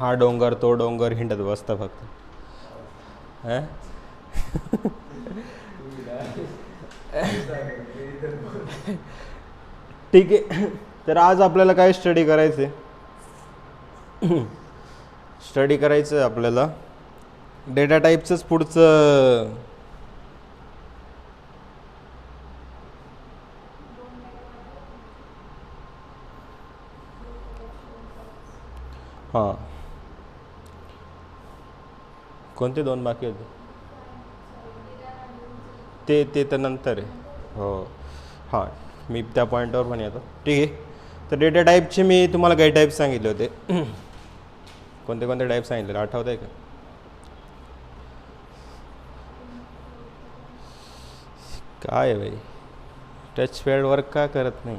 हा डोंगर तो डोंगर हिंडत बसता फक्त. ठीक आहे. तर आज आपल्याला काय स्टडी करायचं आहे? स्टडी करायचं आहे आपल्याला डेटा टाईपचंच पुढचं. हां, कोणते 2 बाकी होते? ते तर नंतर आहे. हो हां, मी त्या पॉईंटवर पण येतो. ठीक आहे. तर डेटा टाईपचे मी तुम्हाला काही टाईप सांगितले होते. कोणते कोणते टाईप सांगितले आठवत आहे का? काय भाई टच पॅड वर्क का करत नाही?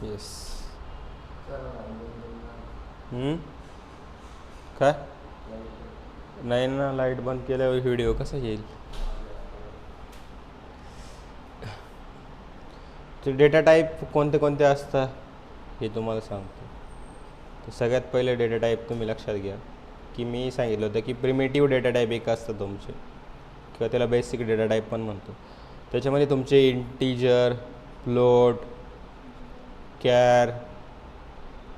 येस. काय नाही ना, लाईट बंद केल्यावर व्हिडिओ कसा येईल? ते डेटा टाईप कोणते कोणते असतात हे तुम्हाला सांगतो. तर सगळ्यात पहिले डेटा टाईप तुम्ही लक्षात घ्या की मी सांगितलं होतं की प्रिमेटिव्ह डेटा टाईप एक असतं तुमचे, किंवा त्याला बेसिक डेटा टाईप पण म्हणतो. त्याच्यामध्ये तुमचे इंटीजर, फ्लोट, कॅर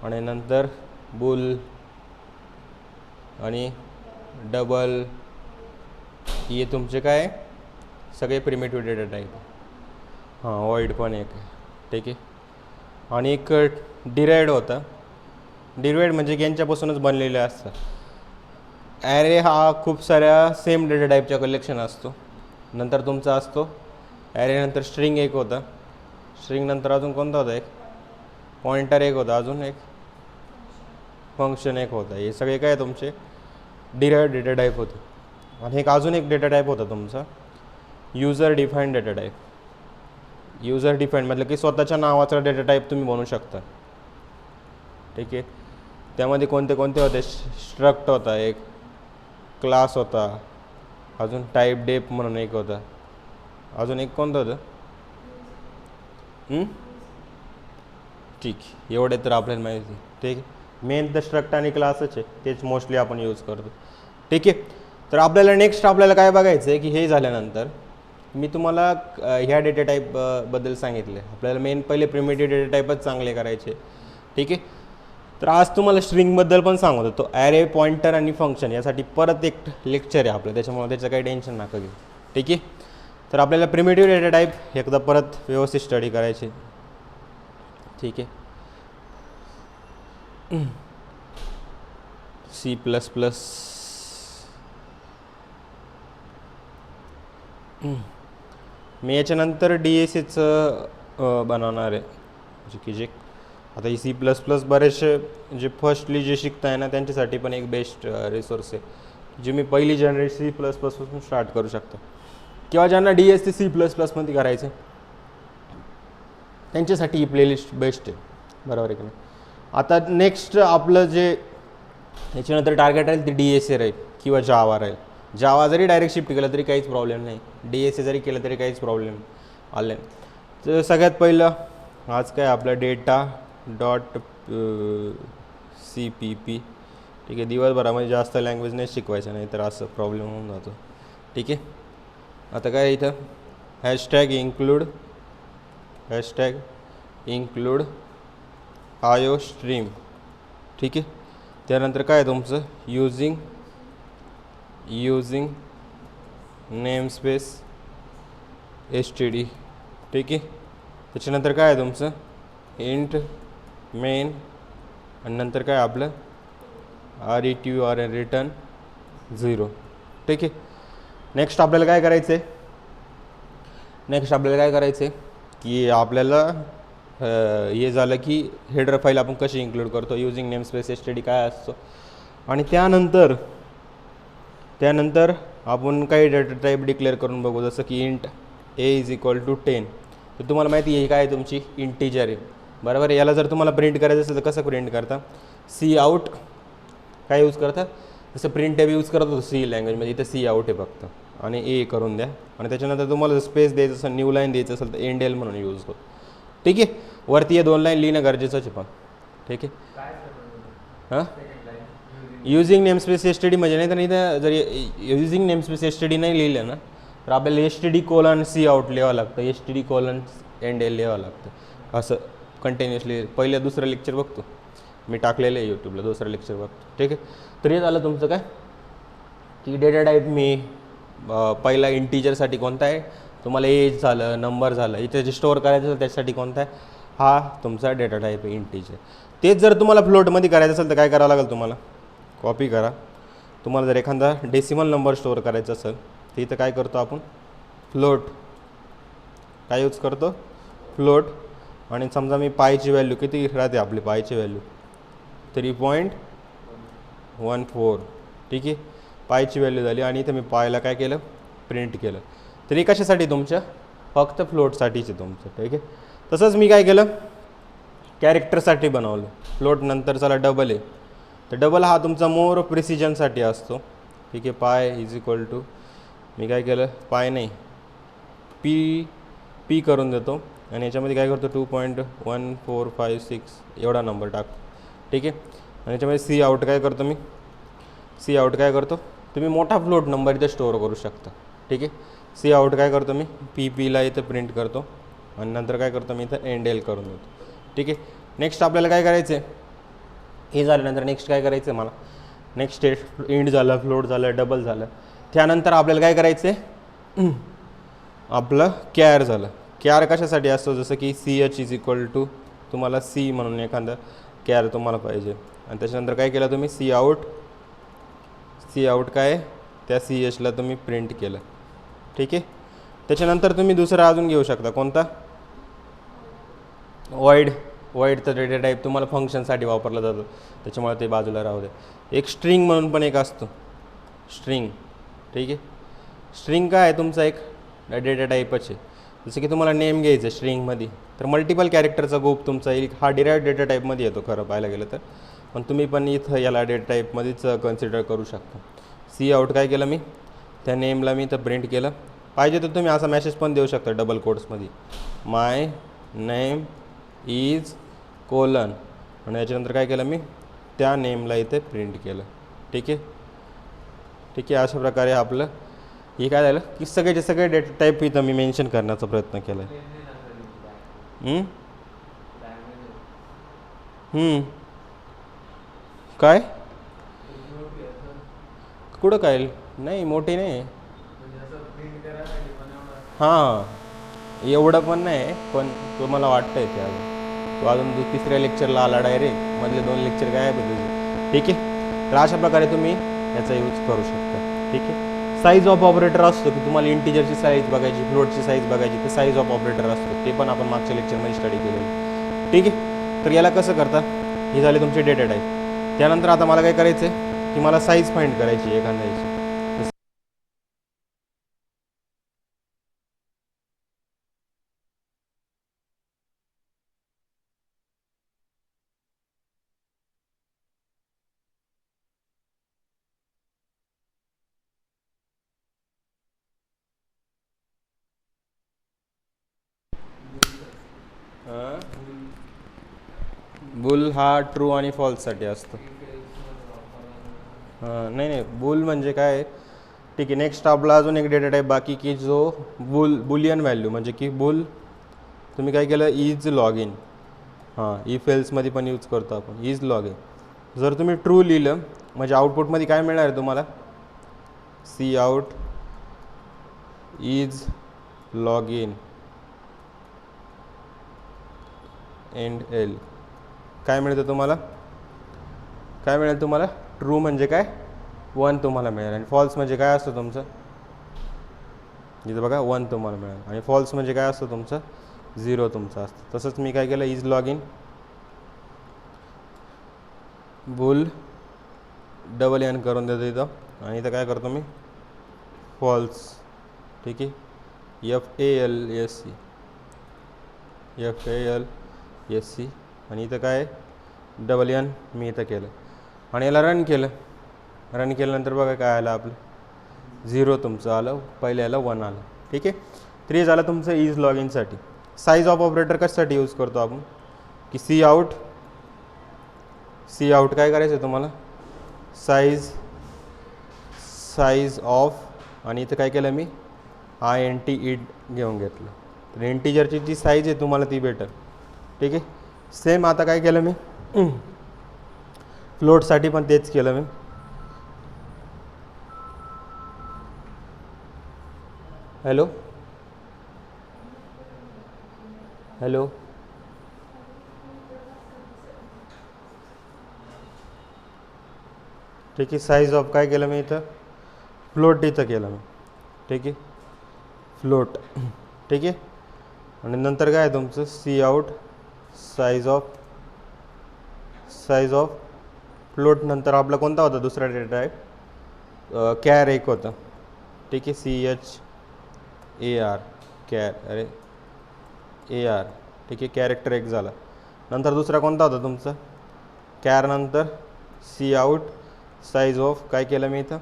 आणि नंतर बुल आणि डबल, हे तुमचे काय सगळे प्रिमेटिव्ह डेटा टाईप. हां, वॉइड पण एक आहे. ठीक आहे. आणि एक डिराइव्ड होता. डिराइव्ड म्हणजे यांच्यापासूनच बनलेले असतं. ॲरे हा खूप साऱ्या सेम डेटा टाईपच्या कलेक्शन असतो. नंतर तुमचा असतो ॲरे, नंतर स्ट्रिंग एक होता. स्ट्रिंग नंतर अजून कोणता होता? एक पॉइंटर एक होता, अजून एक फंक्शन एक होता. हे सगळे काय तुमचे डिराइव्ड डेटा टाईप होते. आणि एक अजून एक डेटा टाईप होता तुमचा user defined data type. User defined म्हटलं की स्वतःच्या नावाचा डेटा टाईप तुम्ही बनवू शकता. ठीक आहे. त्यामध्ये कोणते कोणते होते? स्ट्रक्ट होता एक, क्लास होता, अजून टाईप डेप म्हणून एक होता, अजून एक कोणतं होतं? ठीक, एवढे तर आपल्याला माहिती. ठीक आहे. मेन तर स्ट्रक्ट आणि क्लासच आहे, तेच मोस्टली आपण यूज करतो. ठीक आहे. तर आपल्याला नेक्स्ट आपल्याला काय बघायचं आहे की हे झाल्यानंतर मी तुम्हाला ह्या डेटा टाईप बद्दल सांगितले. आपल्याला मेन पहिले प्रिमिटिव्ह डेटा टाईपच चांगले करायचे. ठीक आहे. तर आज तुम्हाला स्ट्रिंगबद्दल पण सांगत होतो. ॲरे, पॉइंटर आणि फंक्शन यासाठी परत एक लेक्चर आहे आपलं, त्याच्यामुळे त्याचं काही टेन्शन नका घेऊ. ठीक आहे. तर आपल्याला प्रिमिटिव्ह डेटा टाईप एकदा परत व्यवस्थित स्टडी करायचे. ठीक आहे. C++. मी याच्यानंतर DSAचं बनवणार आहे, म्हणजे की जे आता ही C++ बरेचसे जे फर्स्टली जे शिकताय ना त्यांच्यासाठी पण एक बेस्ट रिसोर्स आहे, जे मी पहिली जनरेशन C++ पासून स्टार्ट करू शकतो, किंवा ज्यांना DSA C++ मध्ये करायचं त्यांच्यासाठी ही प्लेलिस्ट बेस्ट आहे. बरोबर आहे की नाही? आता नेक्स्ट आपलं जे याच्यानंतर टार्गेट राहील ते DSA राहील किंवा जावा राहील. जावा जरी डायरेक्ट शिफ्ट केलं तरी काहीच प्रॉब्लेम नाही, DSA जरी केलं तरी काहीच प्रॉब्लेम आले नाही. तर सगळ्यात पहिलं आज काय आपलं data.cpp. ठीक आहे. दिवसभरामध्ये जास्त लँग्वेज नाही शिकवायचं, नाही तर असं प्रॉब्लेम होऊन जातो. ठीक आहे. आता काय इथं #include IO stream. ठीक आहे. त्यानंतर काय तुमचं युजिंग नेमस्पेस std. ठीक आहे. त्याच्यानंतर काय आहे तुमचं इंट मेन, आणि नंतर काय आपलं return रिटर्न 0. ठीक आहे. नेक्स्ट आपल्याला काय करायचं आहे की आपल्याला हे झालं की हेडर फाईल आपण कशी इन्क्लूड करतो, युजिंग नेमस्पेस std काय असतो, आणि त्यानंतर आपण काही डेटा टाईप डिक्लेअर करून बघू, जसं की इंट a = 10. तर तुम्हाला माहिती आहे काय तुमची इंटीजर आहे. बरोबर आहे. याला जर तुम्हाला प्रिंट करायचं असेल तर कसं प्रिंट करता? Cout काय यूज करतात? जसं प्रिंट टॅब यूज करत होतो सी लँग्वेजमध्ये, इथं सी आउट आहे फक्त, आणि ए करून द्या. आणि त्याच्यानंतर तुम्हाला स्पेस द्यायचं असेल, न्यू लाईन द्यायचं असेल तर एंड एल म्हणून यूज करू. ठीक आहे. वरती हे 2 लाईन लिहिणं गरजेचंच आहे पण. ठीक आहे. हां, using namespace s t d म्हणजे नाही तर इथं जर using namespace s t d नाही लिहिलं ना तर आपल्याला s t d colon c out लिहावं लागतं, s t d colon end l लिहावं लागतं. असं कंटिन्युअसली पहिलं दुसरं लेक्चर बघतो मी, टाकलेलं आहे यूट्यूबला, दुसरं लेक्चर बघतो. ठीक आहे. तर हे झालं तुमचं काय की डेटा टाईप. मी पहिला इंटीजरसाठी कोणता आहे तुम्हाला, एज झालं, नंबर झालं, इथे जे स्टोअर करायचं असेल त्याच्यासाठी कोणता आहे, हा तुमचा डेटा टाईप आहे इंटीजर. तेच जर तुम्हाला फ्लोटमध्ये करायचं असेल तर काय करावं लागेल तुम्हाला, कॉपी करा. तुम्हाला जर एखादा डेसिमल नंबर स्टोअर करायचा असेल तर इथं काय करतो आपण, फ्लोट, काय यूज करतो, फ्लोट. आणि समजा मी पायची व्हॅल्यू किती राहते आपली, पायची व्हॅल्यू 3.14. ठीक आहे. पायची व्हॅल्यू झाली आणि इथं मी पायला काय केलं, प्रिंट केलं. तरी कशासाठी तुमच्या, फक्त फ्लोटसाठीच आहे तुमचं. ठीक आहे. तसंच मी काय केलं, कॅरेक्टरसाठी बनवलं. फ्लोट नंतर चला डबल आहे, तर डबल हा तुमचा मोर प्रिसिजनसाठी असतो. ठीक आहे. पाय इज इक्वल टू, मी काय केलं, पाय नाही पी करून देतो आणि याच्यामध्ये काय करतो 2.1456 एवढा नंबर टाकतो. ठीक आहे. आणि याच्यामध्ये सी आउट काय करतो मी, सी आउट काय करतो, तुम्ही मोठा फ्लोट नंबर इथे स्टोअर करू शकता. ठीक आहे. सी आउट काय करतो मी, पीला इथं प्रिंट करतो आणि नंतर काय करतो मी इथं एंड एल करून देतो. ठीक आहे. नेक्स्ट आपल्याला काय करायचं आहे, हे झाल्यानंतर नेक्स्ट काय करायचं आहे मला, नेक्स्ट इंड झालं, फ्लोट झालं, डबल झालं. त्यानंतर आपल्याला काय करायचं आहे, आपलं कॅर झालं. कॅर कशासाठी असतो, जसं की c h is equal to, तुम्हाला सी म्हणून एखादं कॅर तुम्हाला पाहिजे. आणि त्याच्यानंतर काय केलं तुम्ही, सी आउट काय त्या सी एचला तुम्ही प्रिंट केलं. ठीक आहे. त्याच्यानंतर तुम्ही दुसरा अजून घेऊ शकता, कोणता, वाईडचं डेटा टाईप तुम्हाला फंक्शनसाठी वापरला जातो, त्याच्यामुळे ते बाजूला राहू दे. एक स्ट्रिंग म्हणून पण एक असतो, स्ट्रिंग. ठीक आहे. स्ट्रिंग काय आहे, तुमचा एक डेटा टाईपच आहे. जसं की तुम्हाला नेम घ्यायचं आहे स्ट्रिंगमध्ये, तर मल्टिपल कॅरेक्टरचा ग्रुप तुमचा येईल. हा डिराइव्ड डेटा टाईपमध्ये येतो खरं पाहायला गेलं तर, पण तुम्ही पण इथं याला डेटा टाईपमध्येच कन्सिडर करू शकता. सी आउट काय केलं मी, त्या नेमला मी इथं प्रिंट केलं. पाहिजे तर तुम्ही असा मेसेज पण देऊ शकता डबल कोट्समध्ये, माय नेम इज कोलन, आणि याच्यानंतर काय केलं मी, त्या नेमला इथे प्रिंट केलं. ठीक आहे. ठीक आहे. अशा प्रकारे आपलं हे काय झालं की सगळेचे सगळे डेटा टाईप इथं मी मेन्शन करण्याचा प्रयत्न केला आहे. काय कुठं काय, नाही मोठी नाही, हां एवढं पण नाही, पण तुम्हाला वाटतं आहे ते अजून तिसऱ्या लेक्चरला आला डायरेक्ट, मधले 2 लेक्चर काय आहे तुझे. ठीक आहे. तर अशा प्रकारे तुम्ही याचा यूज करू शकता. ठीक आहे. साईज ऑफ ऑपरेटर असतो की तुम्हाला इंटिजरची साईज बघायची, फ्लोटची साईज बघायची, ते साईज ऑफ ऑपरेटर असतो, ते पण आपण मागच्या लेक्चरमध्ये स्टडी केलेलं. ठीक आहे. तर याला कसं करता, हे झाले तुमचे डेटा टाईप. त्यानंतर आता मला काय करायचं आहे की मला साईज फाइंड करायची एखाद्याची. बुल हा ट्रू आणि फॉल्ससाठी असतो. नाही बुल म्हणजे काय, ठीक आहे. नेक्स्ट आपला अजून एक डेटा टाईप बाकी की जो बुलियन व्हॅल्यू, म्हणजे की बुल तुम्ही काय केलं, इज लॉग इन. इफ एल्समध्ये पण यूज करतो आपण, इज लॉग इन. जर तुम्ही ट्रू लिहिलं म्हणजे आउटपुटमध्ये काय मिळणार आहे तुम्हाला, c out is log in end l. काय मिळतं तुम्हाला, काय मिळेल तुम्हाला, ट्रू म्हणजे काय 1 तुम्हाला मिळेल, आणि फॉल्स म्हणजे काय असतं तुमचं, इथं बघा 1 तुम्हाला मिळेल, आणि फॉल्स म्हणजे काय असतं तुमचं 0 तुमचं असतं. तसंच मी काय केलं, is log in bool double n करून देतो इथं, आणि इथं काय करतो मी फॉल्स. ठीक आहे. FALSC FALSC, आणि इथं काय डबल एन मी इथं केलं आणि याला रन केलं. रन केल्यानंतर बघा काय आलं आपलं 0 तुमचं आलं, पहिले आलं 1 आलं. ठीक आहे. तर हे झालं तुमचं इज लॉग इनसाठी. साईज ऑफ ऑपरेटर कशासाठी यूज करतो आपण की सी आउट काय करायचं आहे तुम्हाला, साईज ऑफ आणि इथं काय केलं मी INT इट घेऊन घेतलं. तर इंटिजरची जी साईज आहे तुम्हाला ती भेटेल. ठीक आहे. सेम आता काय केलं मी फ्लोटसाठी पण तेच केलं मी. हॅलो ठीक आहे. साईज ऑफ काय केलं मी इथं फ्लोट इथं केलं मी. ठीक आहे. फ्लोट. ठीक आहे. आणि नंतर काय आहे तुमचं c out size of float. नंतर आपला कोणता होता दुसरा डेटा टाईप, कॅर एक होतं. ठीक आहे. CHAR care AR. ठीक आहे. कॅरेक्टर एक झाला. नंतर दुसरा कोणता होता तुमचा कॅर नंतर सी आउट साईज ऑफ काय केलं मी इथं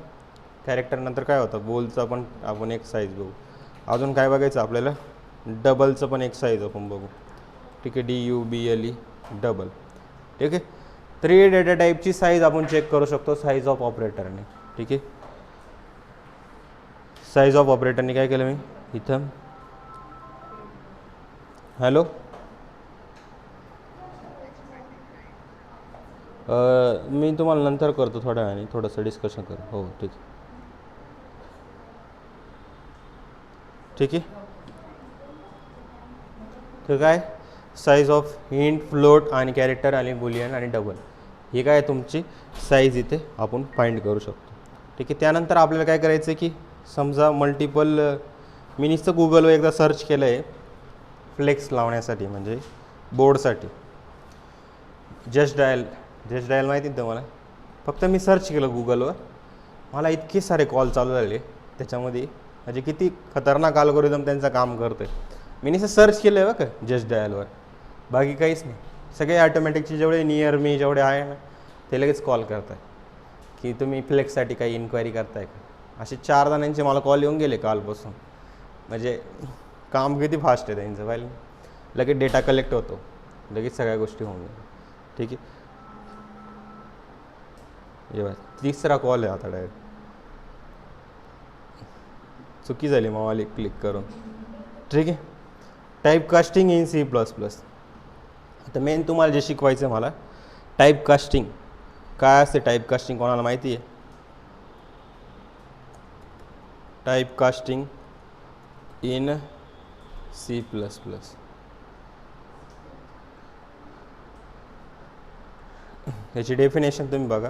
कॅरेक्टर नंतर काय होतं बोलचा पण आपण एक साईज बघू. अजून काय बघायचं आपल्याला डबलचं पण एक साईज आपण बघू. ठीक आहे. DUBLE double. ठीक आहे. 3 डेटा टाईपची साईज आपण चेक करू शकतो साईज ऑफ ऑपरेटरने. ठीक आहे. साईज ऑफ ऑपरेटरने काय केलं मी इथं हॅलो मी तुम्हाला नंतर करतो थोड्या वेळाने, थोडंसं डिस्कशन करू. हो ठीक आहे. ठीक आहे. तर काय साईज ऑफ इंट फ्लोट आणि कॅरेक्टर आणि बुलियन आणि डबल हे काय तुमची साईज इथे आपण फाइंड करू शकतो. ठीक आहे. त्यानंतर आपल्याला काय करायचं आहे की समजा मल्टिपल मी नुसतं गुगलवर एकदा सर्च केलं आहे फ्लेक्स लावण्यासाठी म्हणजे बोर्डसाठी. जस्ट डायल माहिती ना तुम्हाला. फक्त मी सर्च केलं गुगलवर, मला इतके सारे कॉल चालू झाले त्याच्यामध्ये, म्हणजे किती खतरनाक अल्गोरिदम त्यांचं काम करतं आहे. मी नुसतं सर्च केलं आहे बघा जस्ट डायलवर, बाकी काहीच नाही. सगळे ऑटोमॅटिकचे जेवढे नियर मी जेवढे आहे ना ते लगेच कॉल करत आहे की तुम्ही फ्लेक्ससाठी काही इन्क्वायरी करताय का. असे 4 जणांचे मला कॉल येऊन गेले कालपासून. म्हणजे काम किती फास्ट आहे त्यांचं पाहिलं. लगेच डेटा कलेक्ट होतो, लगेच सगळ्या गोष्टी होऊन गेल्या. ठीक आहे. एवढा 3रा कॉल आहे आता डायरेक्ट. चुकी झाली मावाली क्लिक करून. ठीक आहे. Type casting in C++. आता मेन तुम्हाला जे शिकवायचं आहे मला टाईप कास्टिंग काय असते. टाईप कास्टिंग कोणाला माहिती आहे. Type casting in C++. याची डेफिनेशन तुम्ही बघा.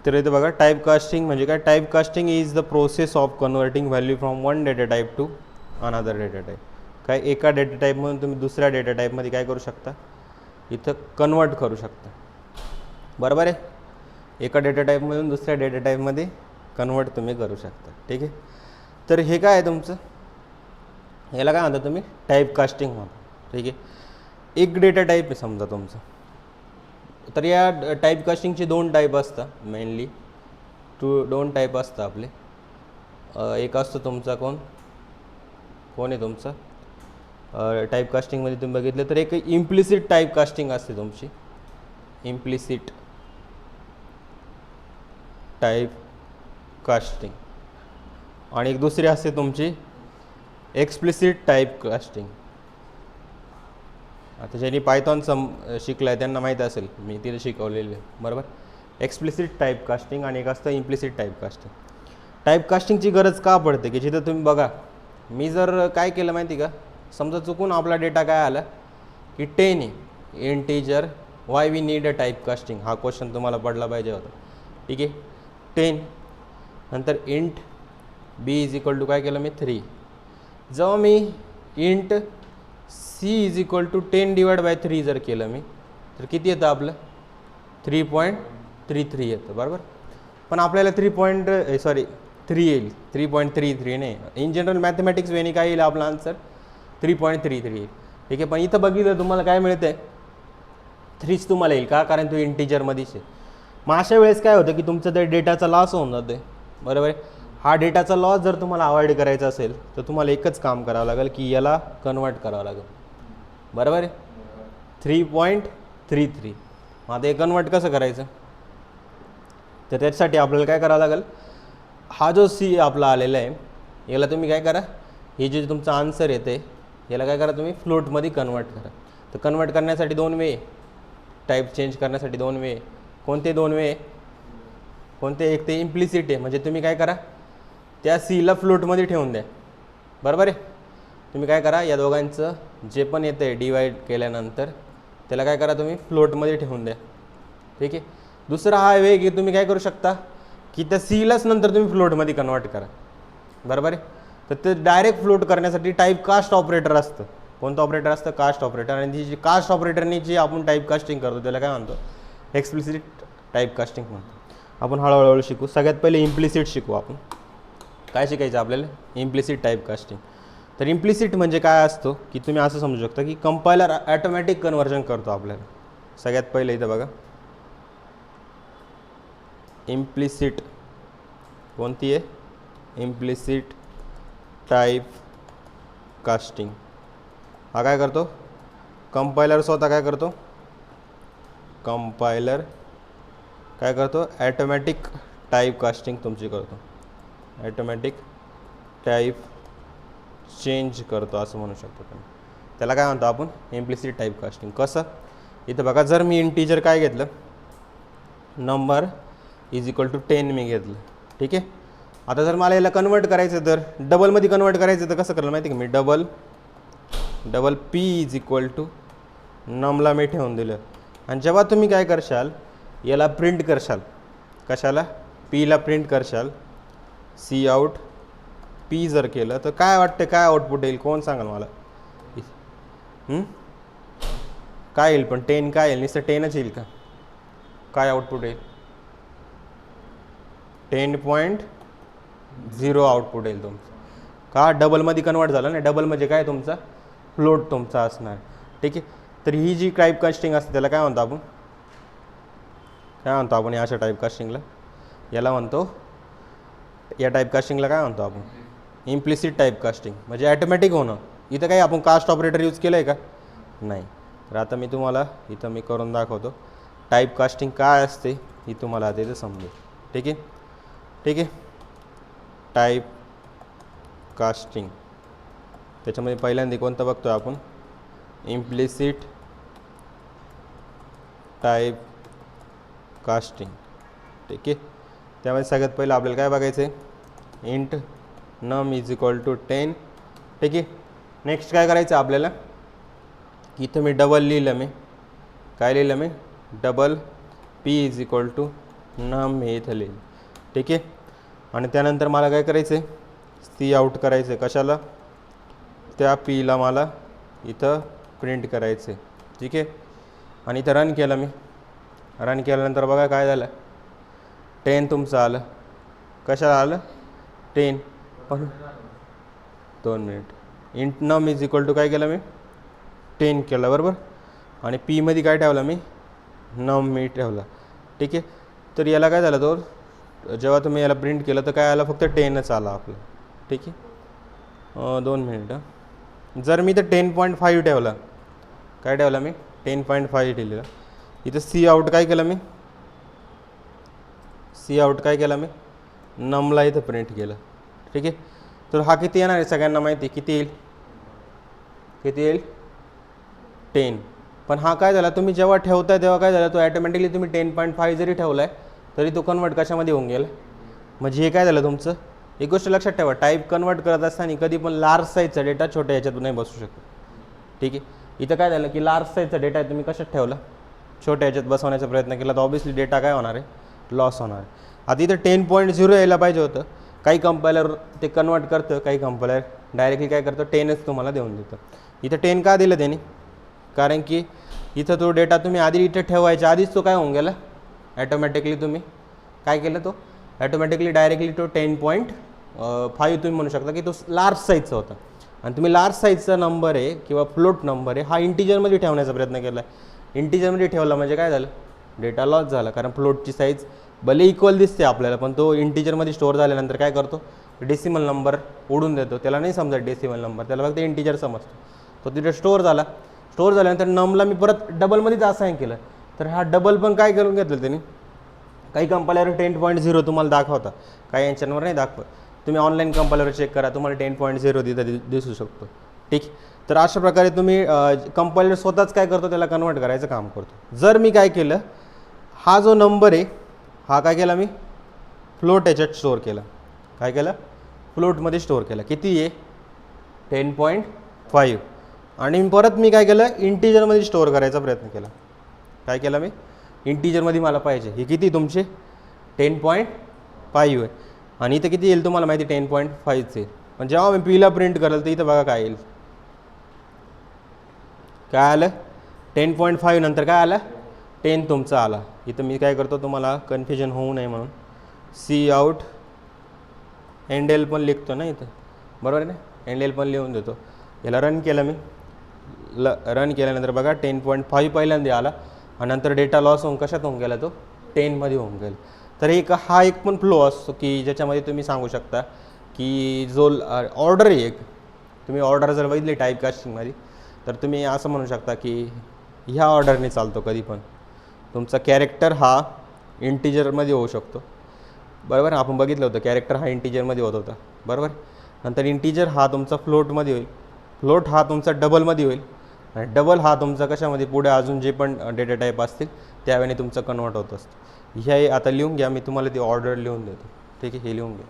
तर इथे बघा टाईप कास्टिंग म्हणजे काय. Type casting is the process of converting value from one data type two another data type. काय एका डेटा टाईपमधून तुम्ही दुसऱ्या डेटा टाईपमध्ये काय करू शकता इथं कन्वर्ट करू शकता. बरोबर आहे. एका डेटा टाईपमधून दुसऱ्या डेटा टाईपमध्ये कन्वर्ट तुम्ही करू शकता. ठीक आहे. तर हे काय आहे तुमचं, याला काय म्हणता तुम्ही टाईप कास्टिंग म्हणता. ठीक आहे. एक डेटा टाईप आहे समजा तुमचं. तर या टाईप कास्टिंगचे 2 टाईप असतात मेनली. 2 टाईप असतात आपले. एक असतो तुमचा कोण आहे तुमचा टाईप कास्टिंगमध्ये तुम्ही बघितलं तर एक इम्प्लिसिट टाईप कास्टिंग असते तुमची. Implicit type casting. आणि एक दुसरी असते तुमची एक्सप्लिसिट टाईप कास्टिंग. आता ज्यांनी पायथॉन शिकलं आहे त्यांना माहीत असेल, मी तिथे शिकवलेलं आहे. बरोबर. एक्सप्लिसिट टाईप कास्टिंग आणि एक असतं इम्प्लिसिट टाईप कास्टिंग. टाईप कास्टिंगची गरज का पडते की जिथं तुम्ही बघा मी जर काय केलं माहिती का, समजा चुकून आपला डेटा काय आला की 10 आहे integer, why we need a type casting. हा क्वेश्चन तुम्हाला पडला पाहिजे होता. ठीक आहे. 10 नंतर int B is equal to काय केलं मी 3. जेव्हा मी int C is equal to 10/3 जर केलं मी तर किती येतं आपलं 3.33 येतं. बरोबर. पण आपल्याला 3 येईल, 3.33 नाही. इन जनरल मॅथमॅटिक्स वेनी काय येईल आपला आन्सर 3.33 येईल. ठीक आहे, पण इथं बघितलं तुम्हाला काय मिळतं आहे 3च तुम्हाला येईल का, कारण तो इंटिजरमध्येच आहे. मग अशा वेळेस काय होतं की तुमचं ते डेटाचा लॉस होऊन जातो आहे, बरोबर आहे. हा डेटाचा लॉस जर तुम्हाला अवॉइड करायचा असेल तर तुम्हाला एकच काम करावं लागेल की याला कन्वर्ट करावं लागेल, बरोबर आहे. 3.33. मग आता हे कन्वर्ट कसं करायचं, तर त्याच्यासाठी आपल्याला काय करावं लागेल, हा जो सी आपला आलेला आहे याला तुम्ही काय करा, हे जे तुमचं आन्सर येते याला काय करा तुम्ही फ्लोटमध्ये कन्वर्ट करा. तर कन्वर्ट करण्यासाठी 2 वे, टाईप चेंज करण्यासाठी 2 वे. कोणते 2 वे, कोणते, एक ते इम्प्लिसिट आहे, म्हणजे तुम्ही काय करा त्या सीला फ्लोटमध्ये ठेवून द्या, बरोबर आहे. तुम्ही काय करा या दोघांचं जे पण येतं आहे डिवाईड केल्यानंतर त्याला काय करा तुम्ही फ्लोटमध्ये ठेवून द्या, ठीक आहे. दुसरा हा वे की तुम्ही काय करू शकता की त्या सीलाच नंतर तुम्ही फ्लोटमध्ये कन्वर्ट करा, बरोबर आहे. तर ते डायरेक्ट फ्लोट करण्यासाठी टाईप कास्ट ऑपरेटर असतं. कोणतं ऑपरेटर असतं, कास्ट ऑपरेटर. आणि ती जी कास्ट ऑपरेटरनी जी आपण टाईप कास्टिंग करतो त्याला काय म्हणतो, एक्सप्लिसिट टाईप कास्टिंग म्हणतो. आपण हळूहळू शिकू. सगळ्यात पहिले इम्प्लिसिट शिकू. आपण काय शिकायचं आपल्याला, इम्प्लिसिट टाईप कास्टिंग. तर इम्प्लिसिट म्हणजे काय असतो की तुम्ही असं समजू शकता की कंपायलर ॲटोमॅटिक कन्व्हर्जन करतो आपल्याला. सगळ्यात पहिले इथं बघा इम्प्लिसिट कोणती आहे, इम्प्लिसिट टाईप कास्टिंग. हा काय करतो, कंपायलर स्वतः काय करतो, कंपायलर काय करतो, ॲटोमॅटिक टाईप कास्टिंग तुमची करतो, ॲटोमॅटिक टाईप चेंज करतो असं म्हणू शकतो तुम्ही. त्याला काय म्हणतो आपण, इम्प्लिसिट टाईप कास्टिंग. कसं, इथं बघा जर मी इंटीजर काय घेतलं, नंबर = 10 मी घेतलं, ठीक आहे. आता जर मला याला कन्वर्ट करायचं तर डबलमध्ये कन्वर्ट करायचं तर कसं करायला माहिती आहे का, मी डबल p नमला मी ठेवून दिलं. आणि जेव्हा तुम्ही काय करशाल याला प्रिंट करशाल, कशाला, पीला प्रिंट करशाल, सी आउट पी जर केलं तर काय वाटतं, काय आउटपुट येईल, कोण सांगाल मला. काय येईल, पण 10 काय येईल, नुसतं 10च येईल का, काय आउटपुट येईल, 10.0 आउटपुट येईल तुमचं. का, डबलमध्ये कन्वर्ट झालं ना, डबल म्हणजे काय तुमचा फ्लोट तुमचा असणार, ठीक आहे. तर ही जी टाईप कास्टिंग असते त्याला काय म्हणतो आपण, काय म्हणतो आपण या अशा टाईप कास्टिंगला, याला म्हणतो, या टाईप कास्टिंगला काय म्हणतो आपण, इम्प्लिसिट टाईप कास्टिंग. म्हणजे ॲटोमॅटिक होणं. इथं काही आपण कास्ट ऑपरेटर यूज केलं आहे का, नाही. तर आता मी तुम्हाला इथं मी करून दाखवतो टाईप कास्टिंग काय असते, ही तुम्हाला आता इथं समजेल, ठीक आहे. ठीक आहे, टाईप कास्टिंग त्याच्यामध्ये पहिल्यांदा कोणतं बघतो आपण, इम्प्लिसिट टाईप कास्टिंग, ठीक आहे. त्यामध्ये सगळ्यात पहिलं आपल्याला काय बघायचं आहे, इंट नम = 10, ठीक आहे. नेक्स्ट काय करायचं आपल्याला, इथं मी डबल लिहिलं, मी काय लिहिलं, मी डबल p = नम हे इथं लिहिलं, ठीक आहे. आणि त्यानंतर मला काय करायचं आहे, सी आउट करायचं आहे, कशाला, त्या पीला मला इथं प्रिंट करायचं आहे, ठीक आहे. आणि इथं रन केलं, मी रन केल्यानंतर बघा काय झालं, 10 तुमचं आलं. कशाला आलं, 10, पण 2 मिनिट. इंट नम = काय केलं मी, 10 केलं, बरोबर. आणि पीमध्ये काय ठेवलं मी, नम मी ठेवला, ठीक आहे. तर याला काय झालं, तो जेव्हा तुम्ही याला प्रिंट केलं तर काय आलं, फक्त 10च आला आपलं, ठीक आहे. 2 मिनिटं. जर मी तर 10.5 ठेवला, काय ठेवला मी, 10.5 ठेवलेलं. इथं सी आउट काय केलं मी, सी आउट काय केलं मी, नमला इथं प्रिंट केलं, ठीक आहे. तर हा किती येणार आहे सगळ्यांना माहिती, किती येईल, किती येईल, 10. पण हा काय झाला, तुम्ही जेव्हा ठेवताय तेव्हा काय झालं, तो ॲटोमॅटिकली तुम्ही 10.5 जरी ठेवला आहे तरी तो कन्वर्ट कशामध्ये होऊन गेला. म्हणजे हे काय झालं तुमचं, एक गोष्ट लक्षात ठेवा, टाईप कन्वर्ट करत असताना कधी पण लार्ज साईजचा डेटा छोट्या ह्याच्यात नाही बसू शकतो, ठीक आहे. इथं काय झालं की लार्ज साईजचा डेटा तुम्ही कशात ठेवला, छोट्या ह्याच्यात बसवण्याचा प्रयत्न केला, तर ऑब्व्हियसली डेटा काय होणार आहे, लॉस होणार आहे. आता इथं 10.0 यायला पाहिजे होतं. काही कंपायलर ते कन्वर्ट करतं, काही कंपायलर डायरेक्टली काय करतं, 10च तुम्हाला देऊन देतं. इथं 10 का दिलं त्याने, कारण की इथं तो डेटा तुम्ही आधी इथं ठेवायच्या आधीच तो काय होऊन गेला, ॲटोमॅटिकली तुम्ही काय केलं, तो ॲटोमॅटिकली डायरेक्टली तो 10.5 तुम्ही म्हणू शकता की तो लार्ज साईजचा होता. आणि तुम्ही लार्ज साईजचा नंबर आहे किंवा फ्लोट नंबर आहे हा इंटिजरमध्ये ठेवण्याचा प्रयत्न केला आहे. इंटिजरमध्ये ठेवला म्हणजे काय झालं, डेटा लॉस झाला. कारण फ्लोटची साईज भले इक्वल दिसते आपल्याला, पण तो इंटिजरमध्ये स्टोअर झाल्यानंतर काय करतो, डेसिमल नंबर उडून देतो. त्याला नाही समजत डेसिमल नंबर, त्याला फक्त इंटिजर समजतो. तो तिथे स्टोअर झाला. स्टोअर झाल्यानंतर नमला मी परत डबलमध्येच असाइन केलं. तर हा डबल पण काय करून घेतलं त्यांनी, काही कंपायलर 10.0 तुम्हाला दाखवता, काही यांच्यावर नाही दाखवत. तुम्ही ऑनलाईन कंपायलर चेक करा, तुम्हाला 10.0 तिथं दिसू शकतो. ठीक. तर अशा प्रकारे तुम्ही कंपायलर स्वतःच काय करतो, त्याला कन्वर्ट करायचं काम करतो. जर मी काय केलं, हा जो नंबर आहे हा काय केला मी फ्लोट याच्यात स्टोअर केला. काय केलं, फ्लोटमध्ये स्टोअर केला. किती आहे 10.5. आणि परत मी काय केलं, इंटिजरमध्ये स्टोअर करायचा प्रयत्न केला. काय केलं मी, इंटिजरमध्ये मला पाहिजे. हे किती तुमचे 10.5 आहे. आणि इथं किती येईल तुम्हाला माहिती 10.5 येईल. पण जेव्हा मी पीला प्रिंट करेल तर इथं बघा काय येईल, काय आलं 10.5 नंतर काय आलं 10 तुमचा आला. इथं मी काय करतो, तुम्हाला कन्फ्युजन होऊ नये म्हणून सी आउट एंडेल पण लिखतो ना इथं, बरोबर आहे ना, एंडेल पण लिहून देतो. याला रन केलं मी, रन केल्यानंतर बघा 10.5 पहिल्यांदा आला आणि नंतर डेटा लॉस होऊन कशात होऊन गेला, तो 10मध्ये होऊन गेला. तर हा एक पण फ्लो असतो की ज्याच्यामध्ये तुम्ही सांगू शकता की जो ऑर्डर आहे एक, तुम्ही ऑर्डर जर बघितली टाईपकास्टिंगमध्ये तर तुम्ही असं म्हणू शकता की ह्या ऑर्डरने चालतो. कधी पण तुमचा कॅरेक्टर हा इंटिजरमध्ये होऊ शकतो, बरोबर. आपण बघितलं होतं कॅरेक्टर हा इंटिजरमध्ये होत होता, बरोबर. नंतर इंटिजर हा तुमचा फ्लोटमध्ये होईल, फ्लोट हा तुमचा डबलमध्ये होईल, आणि डबल हा तुमचा कशामध्ये पुढे अजून जे पण डेटा टाईप असतील त्यावेळी तुमचं कन्वर्ट होत असतं. हे आता लिहून घ्या, मी तुम्हाला ती ऑर्डर लिहून देतो. ठीक आहे, हे लिहून घ्या.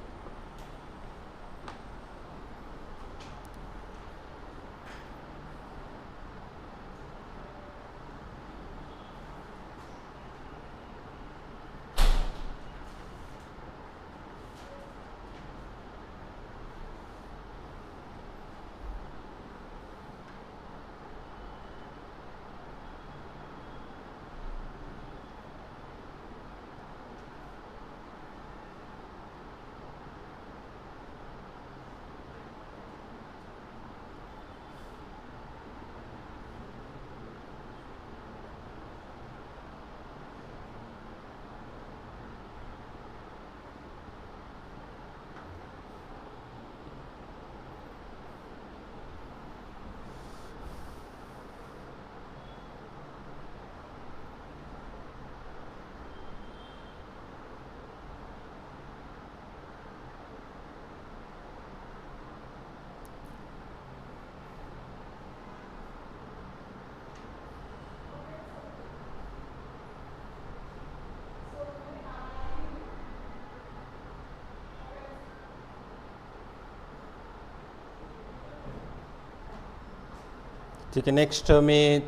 ठीक आहे, नेक्स्ट मी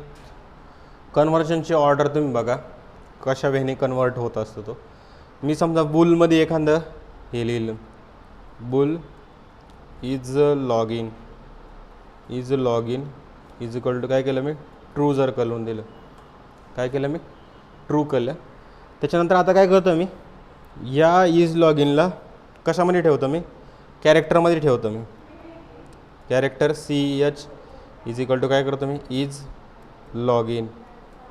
कन्व्हर्जनची ऑर्डर तुम्ही बघा कशा वेळेने कन्वर्ट होत असतो तो. मी समजा बुलमध्ये एखादं हे लिहिलं, bool is log in is equal to काय केलं मी, ट्रू जर करून दिलं, काय केलं मी ट्रू केलं. त्याच्यानंतर आता काय करतो मी, या इज लॉग इनला कशामध्ये ठेवतो मी, कॅरेक्टरमध्ये ठेवतो मी. Character CH is equal to काय करतो मी, इज लॉग इन.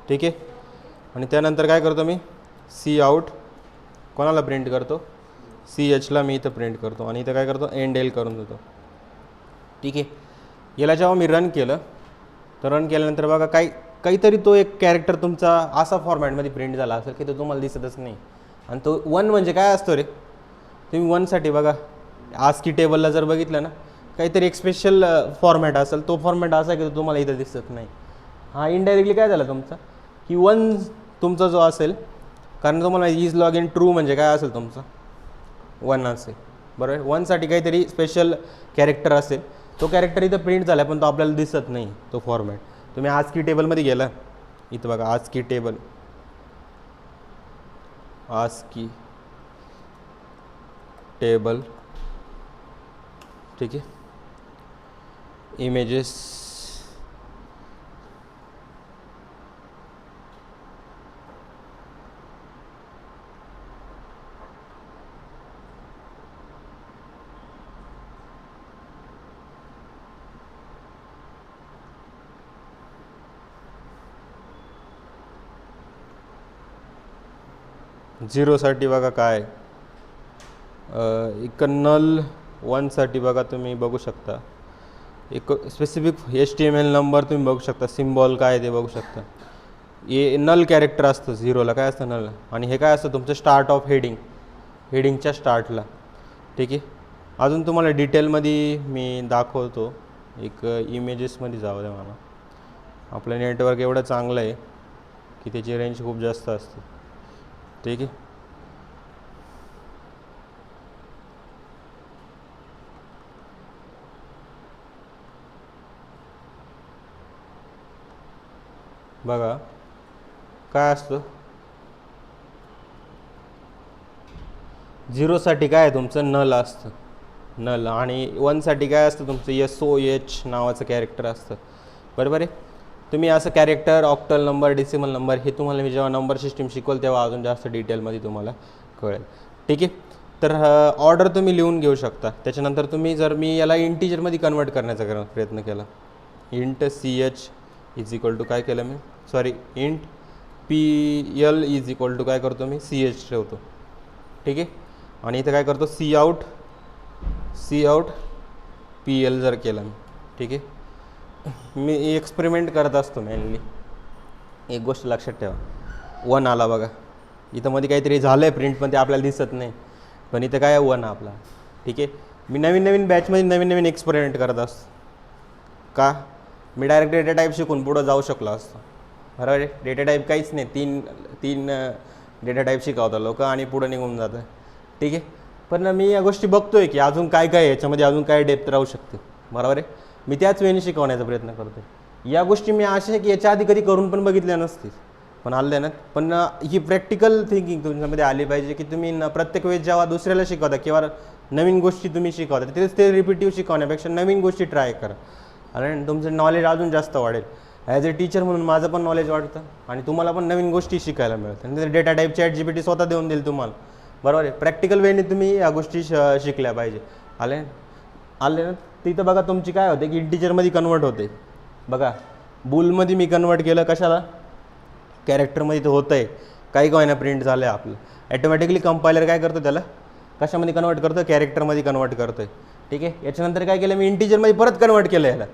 ठीक आहे. आणि त्यानंतर काय करतो मी, सी आउट कोणाला प्रिंट करतो, CHला मी इथं प्रिंट करतो. आणि इथं काय करतो, एंड एल करून देतो. ठीक आहे. याला जेव्हा मी रन केलं तर रन केल्यानंतर बघा काहीतरी तो एक कॅरेक्टर तुमचा असा फॉर्मॅटमध्ये प्रिंट झाला असेल की तो तुम्हाला दिसतच नाही. आणि तो 1 म्हणजे काय असतो रे, तुम्ही 1साठी बघा आस्की टेबलला जर बघितलं ना, काहीतरी एक स्पेशल फॉर्मॅट असेल, तो फॉर्मॅट असा की तो तुम्हाला इथं दिसत नाही. हा इनडायरेक्टली काय झालं तुमचा की 1 तुमचा जो असेल, कारण तुम्हाला इज लॉग इन ट्रू म्हणजे काय असेल तुमचा 1 असेल, बरोबर. 1साठी काहीतरी स्पेशल कॅरेक्टर असेल, तो कॅरेक्टर इथं प्रिंट झाला पण तो आपल्याला दिसत नाही तो फॉर्मॅट. तुम्ही आस्की टेबलमध्ये गेला, इथं बघा आस्की टेबल, आस्की टेबल, ठीक आहे. इमेजेस, झिरोसाठी बघा काय एक नल वनसाठी बघा तुम्ही बघू शकता एक स्पेसिफिक HTML नंबर तुम्ही बघू शकता, सिम्बॉल काय ते बघू शकता. हे नल कॅरेक्टर असतं झिरोला, काय असतं नल. आणि हे काय असतं तुमचं स्टार्ट ऑफ हेडिंगच्या स्टार्टला. ठीक आहे. अजून तुम्हाला डिटेलमध्ये मी दाखवतो. एक इमेजेसमध्ये जाऊ द्या मला. आपलं नेटवर्क एवढं चांगलं आहे की त्याची रेंज खूप जास्त असते. ठीक आहे. बघा काय असतं झिरोसाठी काय आहे तुमचं नल असतं नल, आणि वनसाठी काय असतं तुमचं SOH नावाचं कॅरेक्टर असतं. बरोबर आहे. तुम्ही असं character, octal number, decimal number हे तुम्हाला मी जेव्हा नंबर सिस्टीम शिकवल तेव्हा अजून जास्त डिटेलमध्ये तुम्हाला कळेल. ठीक आहे. तर ऑर्डर तुम्ही लिहून घेऊ शकता. त्याच्यानंतर तुम्ही जर मी याला इंटिजरमध्ये कन्वर्ट करण्याचा प्रयत्न केला, int CH is equal to काय केलं मी, sorry int PL is equal to काय करतो मी CH ठेवतो. ठीक आहे. आणि इथं काय करतो सी आउट PL जर केलं मी. ठीक आहे. मी एक्सपेरिमेंट करत असतो मेनली. एक गोष्ट लक्षात ठेवा, 1 आला बघा, इथं मध्ये काहीतरी झालं आहे प्रिंट पण ते आपल्याला दिसत नाही, पण इथं काय 1 आपला. ठीक आहे. मी नवीन बॅचमध्ये नवीन एक्सपेरिमेंट करत असतो. का मी डायरेक्ट डेटा टाईप शिकून पुढं जाऊ शकलो असतो. बरोबर आहे. डेटा टाईप काहीच नाही, तीन डेटा टाईप शिकवतात लोक आणि पुढं निघून जातं. ठीक आहे. पण मी या गोष्टी बघतोय की अजून काय काय याच्यामध्ये अजून काय डेप्थ राहू शकते. बरोबर आहे. मी त्याच वेळेने शिकवण्याचा प्रयत्न करतो. या गोष्टी मी अशा की याच्या आधी कधी करून पण बघितल्या नसतील, पण आल्या ना. पण ही प्रॅक्टिकल थिंकिंग तुमच्यामध्ये आली पाहिजे की तुम्ही प्रत्येक वेळेस जेव्हा दुसऱ्याला शिकवता किंवा नवीन गोष्टी तुम्ही शिकवता तेच ते रिपिटिव्ह शिकवण्यापेक्षा नवीन गोष्टी ट्राय करा, आणि तुमचं नॉलेज अजून जास्त वाढेल. ॲज अ टीचर म्हणून माझं पण नॉलेज वाढतं आणि तुम्हाला पण नवीन गोष्टी शिकायला मिळतात. आणि डेटा टाईप ChatGPT स्वतः देऊन देईल तुम्हाला. बरोबर आहे. प्रॅक्टिकल वेने तुम्ही या गोष्टी शिकल्या पाहिजे. आले ना. तिथं बघा तुमची काय होते की इंटिजरमध्ये कन्वर्ट होते. बघा बुलमध्ये मी कन्वर्ट केलं, कशाला, कॅरेक्टरमध्ये तर होतं आहे, काही ना प्रिंट झालं आहे आपलं. ॲटोमॅटिकली कंपायलर काय करतो त्याला कशामध्ये कन्वर्ट करतो, कॅरेक्टरमध्ये कन्वर्ट करतो आहे. ठीक आहे. याच्यानंतर काय केलं मी इंटिजरमध्ये परत कन्वर्ट केलं याला.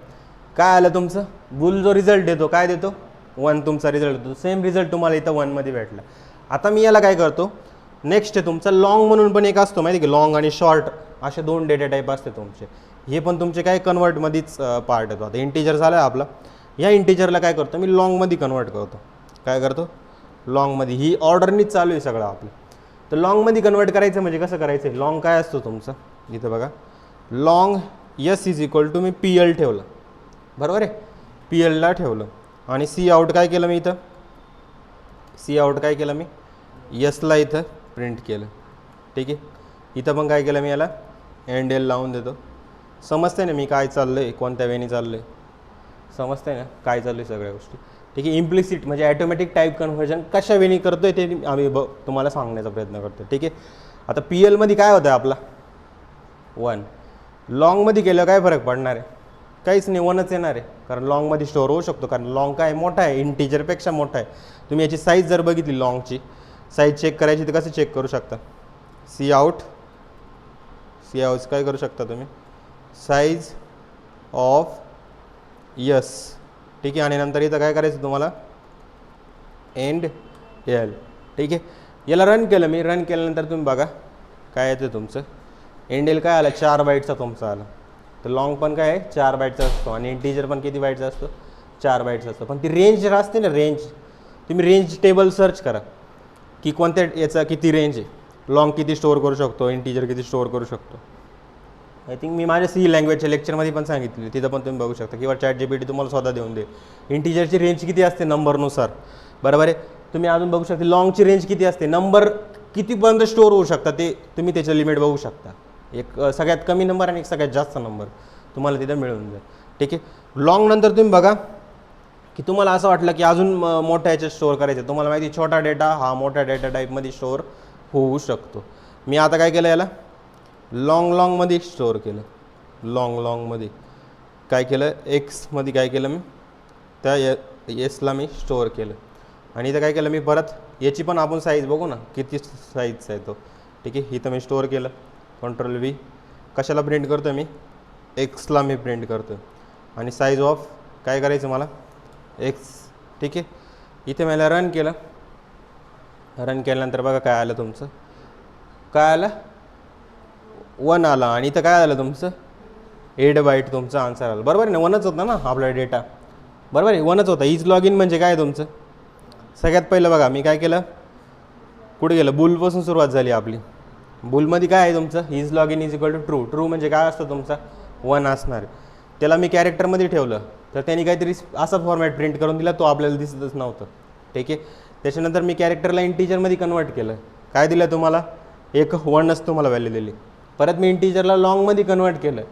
काय आलं तुमचं बुल जो रिझल्ट देतो काय देतो 1 तुमचा रिझल्ट देतो. सेम रिझल्ट तुम्हाला इथं 1मध्ये भेटला. आता मी याला काय करतो, नेक्स्ट आहे तुमचा लॉंग म्हणून पण एक असतो माहिती की, लॉंग आणि शॉर्ट असे 2 डेटा टाईप असते तुमचे. हे पण तुमचे काय कन्वर्टमध्येच पार्ट येतो. आता इंटिजर झालं आहे आपला, या इंटिजरला काय करतो मी लॉंगमध्ये कन्वर्ट करतो. काय करतो लॉंगमध्ये, ही ऑर्डरनीच चालू आहे सगळं आपलं. तर लॉंगमध्ये कन्वर्ट करायचं म्हणजे कसं करायचं, लॉंग काय असतो तुमचं इथं बघा, long S is equal to मी PL ठेवलं. बरोबर आहे. PLला ठेवलं आणि सी आउट काय केलं मी इथं, सी आउट काय केलं मी Sला इथं प्रिंट केलं. ठीक आहे. इथं पण काय केलं मी याला एंड लावून देतो. समजते ना मी काय चाललं आहे, कोणत्या वेळी चाललं आहे, समजते ना काय चाललं आहे सगळ्या गोष्टी. ठीक आहे. इम्प्लिसिट म्हणजे ॲटोमॅटिक टाईप कन्व्हर्जन कशा वेळी करतो आहे ते आम्ही तुम्हाला सांगण्याचा प्रयत्न करतो. ठीक आहे. आता PLमध्ये काय होतं आपला 1, लॉंगमध्ये केलं काय फरक पडणार आहे, काहीच नाही, 1च येणार आहे. कारण लॉंगमध्ये स्टोअर होऊ शकतो, कारण लॉंग काय मोठा आहे, इंटिजरपेक्षा मोठा आहे. तुम्ही याची साईज जर बघितली, लॉंगची साईज चेक करायची तर कसं चेक करू शकता, सी आउट काय करू शकता तुम्ही, साईज ऑफ S. ठीक आहे. आणि नंतर इथं काय करायचं तुम्हाला एंड L. ठीक आहे. याला रन केलं मी, रन केल्यानंतर तुम्ही बघा काय येतं तुमचं एंड L काय आलं 4 बाईटचा तुमचा आला. तर लॉंग पण काय आहे 4 बाईटचा असतो आणि इंटिजर पण किती बाईटचा असतो 4 बाईटचा असतो. पण ती रेंज असते ना, रेंज तुम्ही रेंज टेबल सर्च करा की कोणत्या याचा किती रेंज आहे, लॉंग किती स्टोअर करू शकतो, इंटिजर किती स्टोअर करू शकतो. आय थिंक मी माझ्या C लँग्वेजच्या लेक्चरमध्ये पण सांगितली, तिथं पण तुम्ही बघू शकता किंवा ChatGPT तुम्हाला स्वतः देऊन दे. इंटिजरची रेंज किती असते नंबरनुसार. बरोबर आहे. तुम्ही अजून बघू शकता लॉंगची रेंज किती असते, नंबर कितीपर्यंत स्टोअर होऊ शकता ते तुम्ही त्याचं लिमिट बघू शकता. एक सगळ्यात कमी नंबर आणि एक सगळ्यात जास्त नंबर तुम्हाला तिथं मिळून जाईल. ठीक आहे. लॉंग नंतर तुम्ही बघा की तुम्हाला असं वाटलं की अजून मोठ्या याच्यात स्टोअर करायचं, तुम्हाला माहिती छोटा डेटा हा मोठ्या डेटा टाईपमध्ये स्टोअर होऊ शकतो. मी आता काय केलं याला लॉंगमध्ये स्टोअर केलं. लॉंगमध्ये काय केलं Xमध्ये काय केलं मी त्या Sला मी स्टोअर केलं. आणि इथं काय केलं मी परत याची पण आपण साईज बघू ना किती साईजचा आहे तो. ठीक आहे, इथं मी स्टोअर केलं, Ctrl+V. कशाला प्रिंट करतो मी, एक्सला मी प्रिंट करतो आणि साईज ऑफ काय करायचं मला, एक्स. ठीक आहे, इथे मला रन केलं. रन केल्यानंतर बघा काय आलं तुमचं, काय आलं 1 आलं आणि इथं काय आलं तुमचं 8 बाईट तुमचं आन्सर आलं. बरोबर आहे ना, 1च होता ना आपला डेटा, बरोबर आहे 1च होता. इज लॉग इन म्हणजे काय तुमचं, सगळ्यात पहिलं बघा मी काय केलं, कुठे गेलं, बुलपासून सुरुवात झाली आपली. बुलमध्ये काय आहे तुमचं, is log in is equal to true. True म्हणजे काय असतं तुमचा 1 असणार. त्याला मी कॅरेक्टरमध्ये ठेवलं तर त्यांनी काहीतरी असा फॉर्मॅट प्रिंट करून दिला, तो आपल्याला दिसतच नव्हतं. ठीक आहे, त्याच्यानंतर मी कॅरेक्टरला इंटीजरमध्ये कन्वर्ट केलं, काय दिलं तुम्हाला, एक 1च तुम्हाला व्हॅल्यू दिली. परत मी इंटीजरला लॉंगमध्ये कन्वर्ट केलं,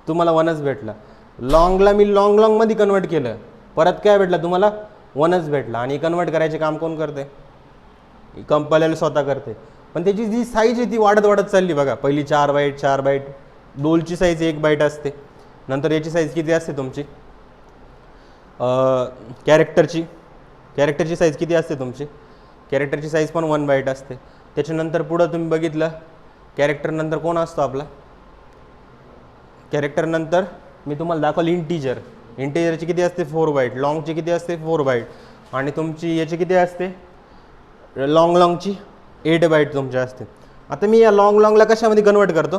तुम्हाला 1च भेटला. लॉंगला मी लॉंगमध्ये कन्वर्ट केलं, परत काय भेटलं तुम्हाला 1च भेटला. आणि कन्वर्ट करायचे काम कोण करते, कंपायलर स्वतः करते. पण त्याची जी साईज आहे ती वाढत वाढत चालली बघा. पहिली 4 बाईट 4 बाईट, डोलची साईज 1 बाईट असते. नंतर याची साईज किती असते तुमची, कॅरेक्टरची साईज किती असते तुमची, कॅरेक्टरची साईज पण 1 बाईट असते. त्याच्यानंतर पुढं तुम्ही बघितलं कॅरेक्टर नंतर कोण असतो आपला, कॅरेक्टर नंतर मी तुम्हाला दाखवलं इंटीजर. इंटीजरची किती असते 4 बाईट, लॉंगची किती असते 4 बाईट आणि तुमची याची किती असते, लॉंगची 8 बाईट तुमची असते. आता मी या लॉंगला कशामध्ये कन्वर्ट करतो,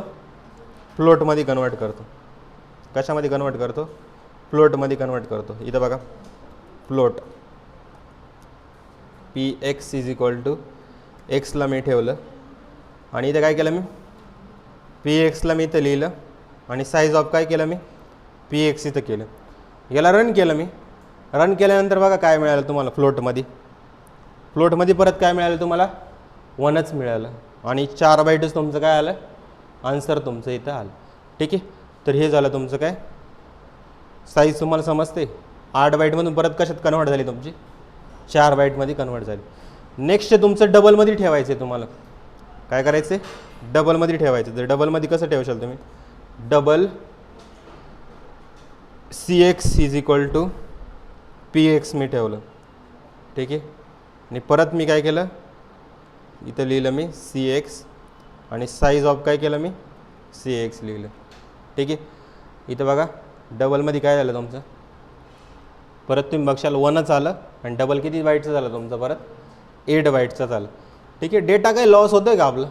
फ्लोटमध्ये कन्वर्ट करतो. कशामध्ये कन्वर्ट करतो, फ्लोटमध्ये कन्वर्ट करतो. इथं बघा float, px is equal to एक्सला मी ठेवलं आणि इथं काय केलं मी, pxला मी इथं लिहिलं आणि साईज ऑफ काय केलं मी, px इथं केलं. याला रन केलं मी. रन केल्यानंतर बघा काय मिळालं तुम्हाला फ्लोटमध्ये परत काय मिळालं तुम्हाला 1च मिळालं आणि 4 बाईटच तुमचं काय आलं, आन्सर तुमचं इथं आलं. ठीक आहे, तर हे झालं तुमचं काय, साईज तुम्हाला समजते. 8 बाईटमधून परत कशात कन्वर्ट झाली तुमची, 4 बाईटमध्ये कन्वर्ट झाली. नेक्स्ट तुमचं डबलमध्ये ठेवायचं आहे. तुम्हाला काय करायचं आहे, डबलमध्ये ठेवायचं. तर डबलमध्ये कसं ठेवशाल तुम्ही, double cx is equal to px मी ठेवलं. ठीक आहे, आणि परत मी काय केलं, इथं लिहिलं मी cx आणि साईज ऑफ काय केलं मी, cx लिहिलं. ठीक आहे, इथं बघा डबलमध्ये काय झालं तुमचं, परत तुम्ही बघशाल 1च आलं आणि डबल किती बाईटचं झालं तुमचं, परत 8 बाईटचं झालं. ठीक आहे, डेटा काही लॉस होतो आहे का आपलं,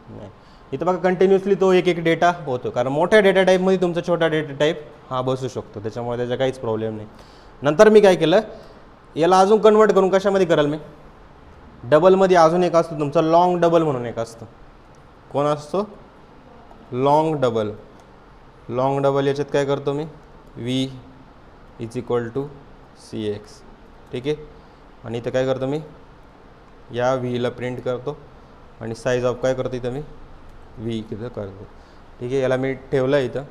नाही. इथं बघा कंटिन्युअसली तो एक डेटा होतो, कारण मोठ्या डेटा टाईपमध्ये तुमचा छोटा डेटा टाईप हा बसू शकतो, त्याच्यामुळे त्याचा काहीच प्रॉब्लेम नाही. नंतर मी काय केलं, याला अजून कन्वर्ट करून कशामध्ये कराल मी, डबलमध्ये अजून एक असतो तुमचा लॉंग डबल म्हणून एक असतं. कोण असतो, लॉंग डबल. याच्यात काय करतो मी, v is equal to cx. ठीक आहे, आणि इथं काय करतो मी, या व्हीला प्रिंट करतो आणि साईज ऑफ काय करतो इथं मी v इथं करतो. ठीक आहे, याला मी ठेवलं. इथं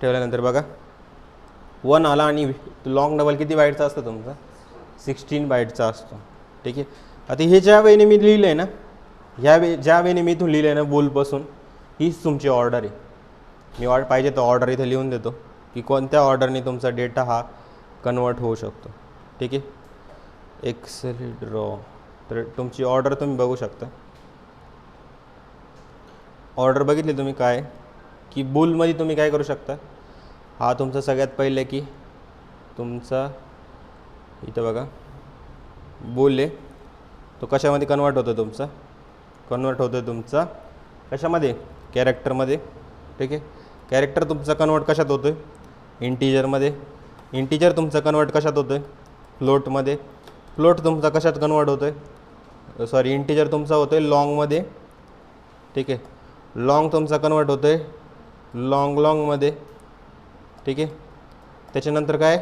ठेवल्यानंतर बघा 1 आला आणि लॉंग डबल किती बाईटचा असतो तुमचा, 16 बाईटचा असतो. ठीक आहे, आता हे ज्या वेळेने मी लिहिलं आहे ना, ज्या वेळेने मी इथून लिहिलं आहे ना बुलपासून, हीच तुमची ऑर्डर आहे. मी पाहिजे तर ऑर्डर इथं लिहून देतो की कोणत्या ऑर्डरने तुमचा डेटा हा कन्वर्ट होऊ शकतो. ठीक आहे, एक्सेल ड्रॉ. तर तुमची ऑर्डर तुम्ही बघू शकता. ऑर्डर बघितली तुम्ही काय, की बुलमध्ये तुम्ही काय करू शकता, हा तुमचा सगळ्यात पहिले की तुमचा इथं बघा बुल आहे, तो कशामध्ये कन्वर्ट होतो तुमचा, तुमचा कशामध्ये, कॅरेक्टरमध्ये. ठीक आहे, कॅरेक्टर तुमचा कन्वर्ट कशात होतो आहे, इंटीजरमध्ये. इंटीजर तुमचा कन्वर्ट कशात होतो आहे, फ्लोटमध्ये. फ्लोट तुमचा कशात कन्वर्ट होतो आहे, सॉरी इंटीजर तुमचा होतो आहे लॉंगमध्ये. ठीक आहे, लॉंग तुमचा कन्वर्ट होतो आहे लॉंगमध्ये. ठीक आहे, त्याच्यानंतर काय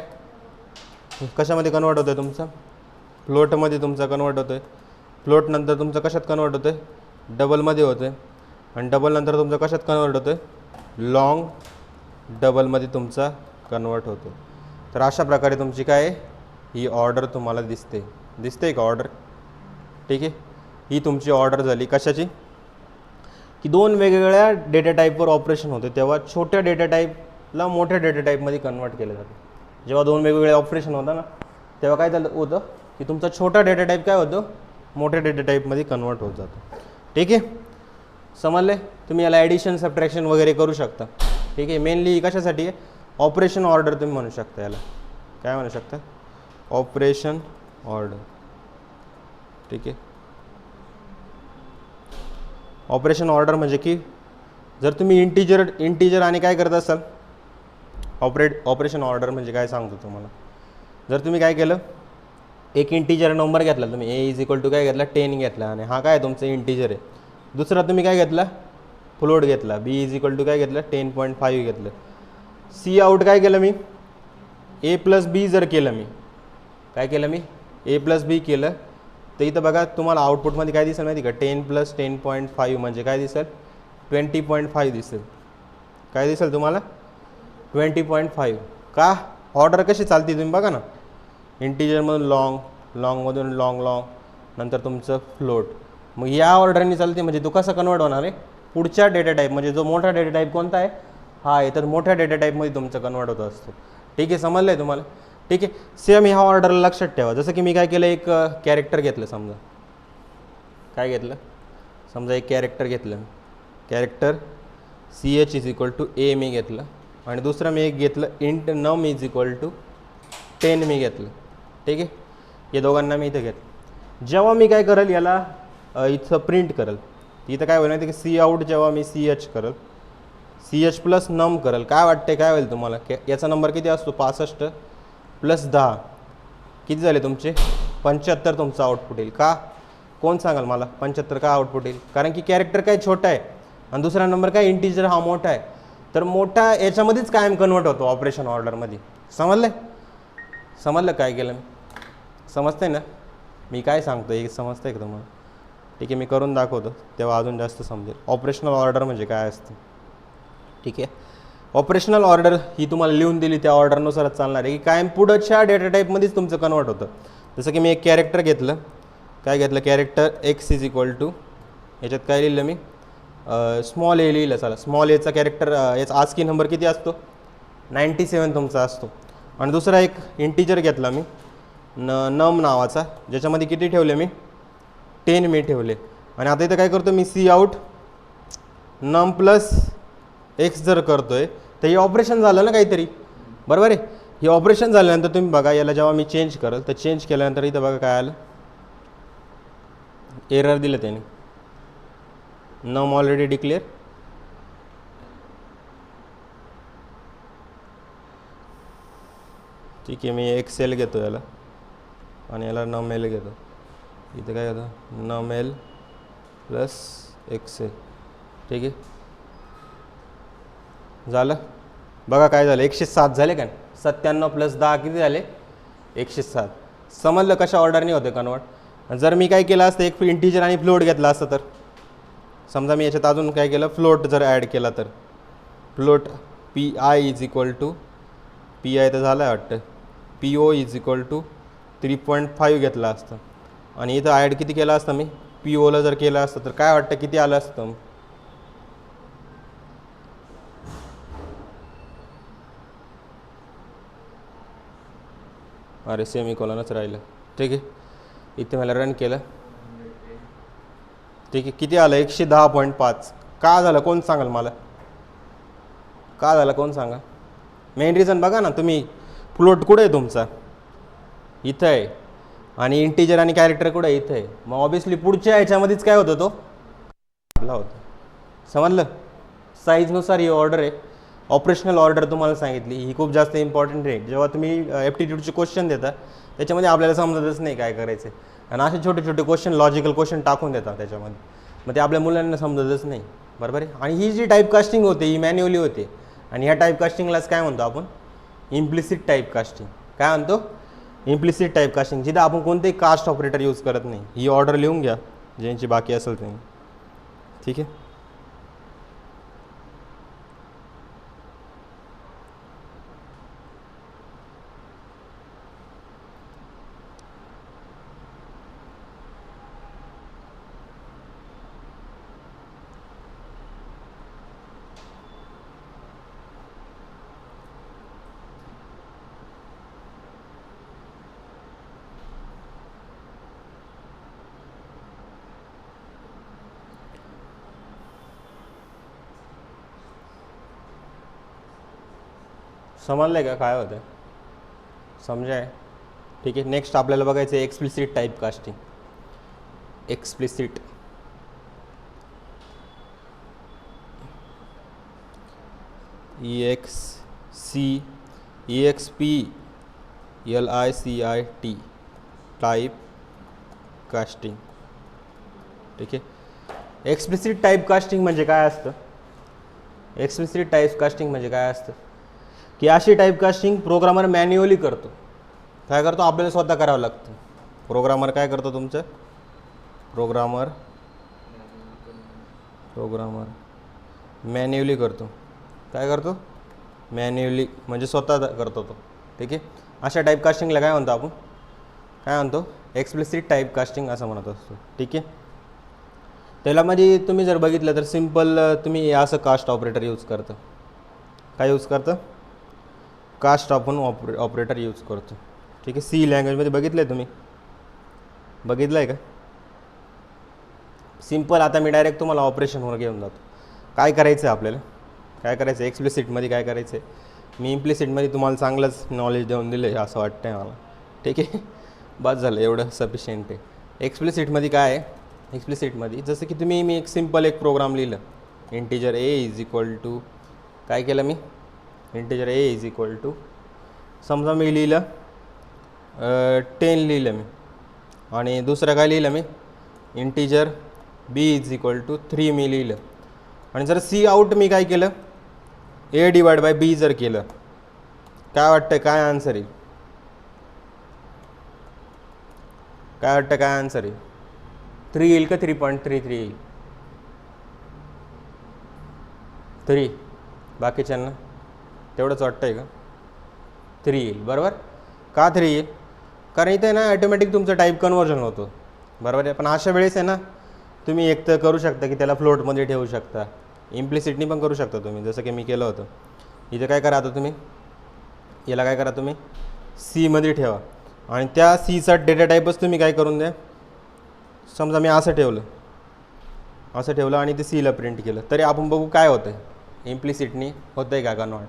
कशामध्ये कन्वर्ट होतं आहे तुमचा, फ्लोटमध्ये तुमचा कन्वर्ट होतो आहे. फ्लोट नंतर तुमचं कशात कन्वर्ट होतं आहे, डबलमध्ये होतं आहे. आणि डबल नंतर तुमचं कशात कन्वर्ट होतं आहे, लॉंग डबलमध्ये तुमचा कन्वर्ट होतो. तर अशा प्रकारे तुमची काय ही ऑर्डर तुम्हाला दिसते का ऑर्डर. ठीक आहे, ही तुमची ऑर्डर झाली. कशाची, की 2 वेगवेगळ्या डेटा टाईपवर ऑपरेशन होते, तेव्हा छोट्या डेटा टाईपला मोठ्या डेटा टाईपमध्ये कन्वर्ट केलं जातं. जेव्हा 2 वेगवेगळे ऑपरेशन होतं ना, तेव्हा काय झालं होतं की तुमचा छोटा डेटा टाईप काय होतो, मोठ्या डेटा टाईपमध्ये कन्वर्ट होत जातो. ठीक आहे, समजले. तुम्ही याला ॲडिशन सबट्रॅक्शन वगैरे करू शकता. ठीक आहे, मेनली कशासाठी आहे, ऑपरेशन ऑर्डर तुम्ही म्हणू शकता याला. काय म्हणू शकता, ऑपरेशन ऑर्डर. ठीक आहे, ऑपरेशन ऑर्डर म्हणजे की जर तुम्ही इंटिजर आणि काय करत असाल, ऑपरेशन ऑर्डर म्हणजे काय सांगतो तुम्हाला. जर तुम्ही काय केलं, एक इंटिजर नंबर घेतला तुम्ही, ए इज इक्वल टू काय घेतला, 10 घेतला, आणि हा काय तुमचं इंटिजर आहे. दुसरा तुम्ही काय घेतला, फ्लोट घेतला, बी इज इक्वल टू काय घेतलं, 10.5 घेतलं. सी आउट काय केलं मी, ए प्लस बी जर केलं मी, काय केलं मी, ए प्लस बी केलं, तर इथं बघा तुम्हाला आउटपुटमध्ये काय दिसेल माहिती का, 10 + 10.5 म्हणजे काय दिसेल, 20.5 दिसेल. काय दिसेल तुम्हाला, 20.5. का, ऑर्डर कशी चालते तुम्ही बघा ना, इंटिजरमधून लॉंगमधून लॉंग नंतर तुमचं फ्लोट. मग या ऑर्डरने चालते, म्हणजे तो कसा कन्वर्ट होणार आहे, पुढच्या डेटा टाईप, म्हणजे जो मोठा डेटा टाईप कोणता आहे, हा आहे, तर मोठ्या डेटा टाईपमध्ये तुमचं कन्वर्ट होत असतो. ठीक आहे, समजलं आहे तुम्हाला. ठीक आहे, सेम ह्या ऑर्डरला लक्षात ठेवा. जसं की मी काय केलं, एक कॅरेक्टर घेतलं, समजा काय घेतलं, समजा एक कॅरेक्टर घेतलं, character CH is equal to A मी घेतलं, आणि दुसरं मी एक घेतलं इंट नम इज इक्वल टू 10 मी घेतलं. ठीक आहे, या दोघांना मी इथं घेतलं. जेव्हा मी काय करेल, याला इथं प्रिंट करेल, इथं काय होईल की सी आउट, जेव्हा मी CH करेल, CH प्लस नम करेल, काय वाटते काय होईल तुम्हाला, याचा नंबर किती असतो, 65 + 10 किती झाले तुमचे, 75 तुमचं आउटपुट येईल. का, कोण सांगाल मला 75 का आउटपुट येईल, कारण की कॅरेक्टर काय छोटा आहे आणि दुसरा नंबर काय इंटिजर हा मोठा आहे, तर मोठा याच्यामध्येच कायम कन्वर्ट होतो ऑपरेशन ऑर्डरमध्ये. समजलं काय केलं मी, समजतंय ना मी काय सांगतो, हे समजतंय का तुम्हाला. ठीक आहे, मी करून दाखवतो तेव्हा अजून जास्त समजेल ऑपरेशनल ऑर्डर म्हणजे काय असतं. ठीक आहे, ऑपरेशनल ऑर्डर ही तुम्हाला लिहून दिली, त्या ऑर्डरनुसारच चालणार आहे, की कायम पुढच्या डेटा टाईपमध्येच तुमचं कन्वर्ट होतं. जसं की मी एक कॅरेक्टर घेतलं, काय घेतलं, character x is equal to, याच्यात काय लिहिलं मी, स्मॉल ए लिहिलं. चला, स्मॉल एचा कॅरेक्टर, याचा आस्की नंबर किती असतो, 97 तुमचा असतो. आणि दुसरा एक इंटिजर घेतला मी, नम नावाचा, ज्याच्यामध्ये किती ठेवले मी, 10 मी ठेवले. आणि आता इथं काय करतो मी, C out num plus X जर करतोय, तर हे ऑपरेशन झालं ना काहीतरी, बरोबर आहे. हे ऑपरेशन झाल्यानंतर तुम्ही बघा, याला जेव्हा मी चेंज करेल, तर चेंज केल्यानंतर इथं बघा काय आलं, एरर दिलं त्याने, नम ऑलरेडी डिक्लेअर. ठीक आहे, मी एक्सेल घेतो याला, आणि याला नम एल घेतो. इथं काय होतं, नम एल प्लस एक्सेल. ठीक आहे, झालं. बघा काय झालं, 107 झाले का, 97 + 10 किती झाले, 107. समजलं कशा ऑर्डरने होते कन्वर्ट. जर मी काय केलं असतं, एक इंटिजर आणि फ्लोट घेतला असतं, तर समजा मी याच्यात अजून काय केलं, फ्लोट जर ॲड केला, तर float PI is equal to, PI तर झालं आहे वाटतं, PO इज इक्वल टू 3.5 घेतला असतं, आणि इथं ॲड किती केलं असतं मी, POला जर केलं असतं, तर काय वाटतं किती आलं असतं, अरे सेमीकोलनच राहिलं. ठीक आहे, इथे मला रन केलं. ठीक आहे, किती आलं, 110.5. का झालं कोण सांगाल मला, का झालं कोण सांगा. मेन रिझन बघा ना तुम्ही, फ्लोट कुठं आहे तुमचा, इथं आहे, आणि इंटिजर आणि कॅरेक्टर कुठं आहे, इथं आहे. मग ऑब्विसली पुढच्या याच्यामध्येच काय होतं, तो आपला होता. समजलं, साईजनुसार ही ऑर्डर आहे. ऑपरेशनल ऑर्डर तुम्हाला सांगितली, ही खूप जास्त इम्पॉर्टंट आहे. जेव्हा तुम्ही ॲप्टिट्यूडचे क्वेश्चन देता, त्याच्यामध्ये आपल्याला समजतच नाही काय करायचं, आणि असे छोटे छोटे क्वेश्चन, लॉजिकल क्वेश्चन टाकून देतात त्याच्यामध्ये, मग ते आपल्या मुलांना समजतच नाही, बरोबर आहे. आणि ही जी टाईप कास्टिंग होते, ही मॅन्युअली होते, आणि ह्या टाईप कास्टिंगलाच काय म्हणतो आपण, इम्प्लिसिट टाईप कास्टिंग. काय म्हणतो, इम्प्लिसिट टाईप कास्टिंग, जिथं आपण कोणतेही कास्ट ऑपरेटर यूज करत नाही. ही ऑर्डर लिहून घ्या, ज्यांची बाकी असेल ते. ठीक आहे. समजलं का काय होतं, समजाय? ठीक आहे. नेक्स्ट आपल्याला बघायचं आहे explicit type casting. Explicit EXPLICIT type casting. ठीक आहे. एक्सप्लिसिट टाईप कास्टिंग म्हणजे काय असतं? एक्सप्लिसिट टाईप कास्टिंग म्हणजे काय असतं की अशी टाईप कास्टिंग प्रोग्रामर मॅन्युअली करतो. काय करतो? आपल्याला स्वतः करावं लागतं. प्रोग्रामर काय करतो? तुमचं प्रोग्रामर मॅन्युअली करतो. काय करतो? मॅन्युअली म्हणजे स्वतः करतो तो. ठीक आहे. अशा टाईप कास्टिंगला काय म्हणतो आपण? काय म्हणतो? एक्सप्लिसिट टाईप कास्टिंग असं म्हणत असतो. ठीक आहे. त्याच्यामध्ये तुम्ही जर बघितलं तर सिम्पल तुम्ही असं कास्ट ऑपरेटर यूज करतं. काय यूज करतं? कास्ट आपण ऑपरेटर यूज करतो. ठीक आहे. सी लँग्वेजमध्ये बघितलं आहे तुम्ही? बघितलं आहे का? सिम्पल. आता मी डायरेक्ट तुम्हाला ऑपरेशनवर घेऊन जातो. काय करायचं आहे आपल्याला? काय करायचं आहे एक्सप्लिसिटमध्ये? काय करायचं आहे? मी इम्प्लिसिटमध्ये तुम्हाला चांगलंच नॉलेज देऊन दिलं आहे असं वाटतं आहे मला. ठीक आहे. बस झालं, एवढं सफिशियंट आहे. एक्सप्लिसिटमध्ये काय आहे? एक्सप्लिसिटमध्ये जसं की मी एक सिम्पल एक प्रोग्राम लिहिलं. Integer A is equal to काय केलं मी? Integer A is equal to समजा मी लिहिलं 10 लिहिलं मी. आणि दुसरं काय लिहिलं मी? Integer B is equal to 3 मी लिहिलं. आणि जर सी आउट मी काय केलं? ए डिवाइड बाय बी जर केलं, काय वाटतं काय आन्सर येईल? काय वाटतं काय आन्सर येईल? 3 येईल का 3.33 येईल? 3. बाकीच्यांना तेवढंच वाटतं आहे का? 3 येईल. बरोबर. का 3 येईल? कारण इथे ना ॲटोमॅटिक तुमचं टाईप कन्वर्जन होतं. बरोबर आहे. पण अशा वेळेस आहे ना तुम्ही एक तर करू शकता की त्याला फ्लोटमध्ये ठेवू शकता. इम्प्लिसिटनी पण करू शकता तुम्ही, जसं की मी केलं होतं. इथे काय करा आता तुम्ही? याला काय करा तुम्ही? सीमध्ये ठेवा. आणि त्या सीचा डेटा टाईपच तुम्ही काय करून द्या? समजा मी असं ठेवलं आणि ते सीला प्रिंट केलं, तरी आपण बघू काय होतं आहे. इम्प्लिसिटनी होतं आहे का कन्वर्ट?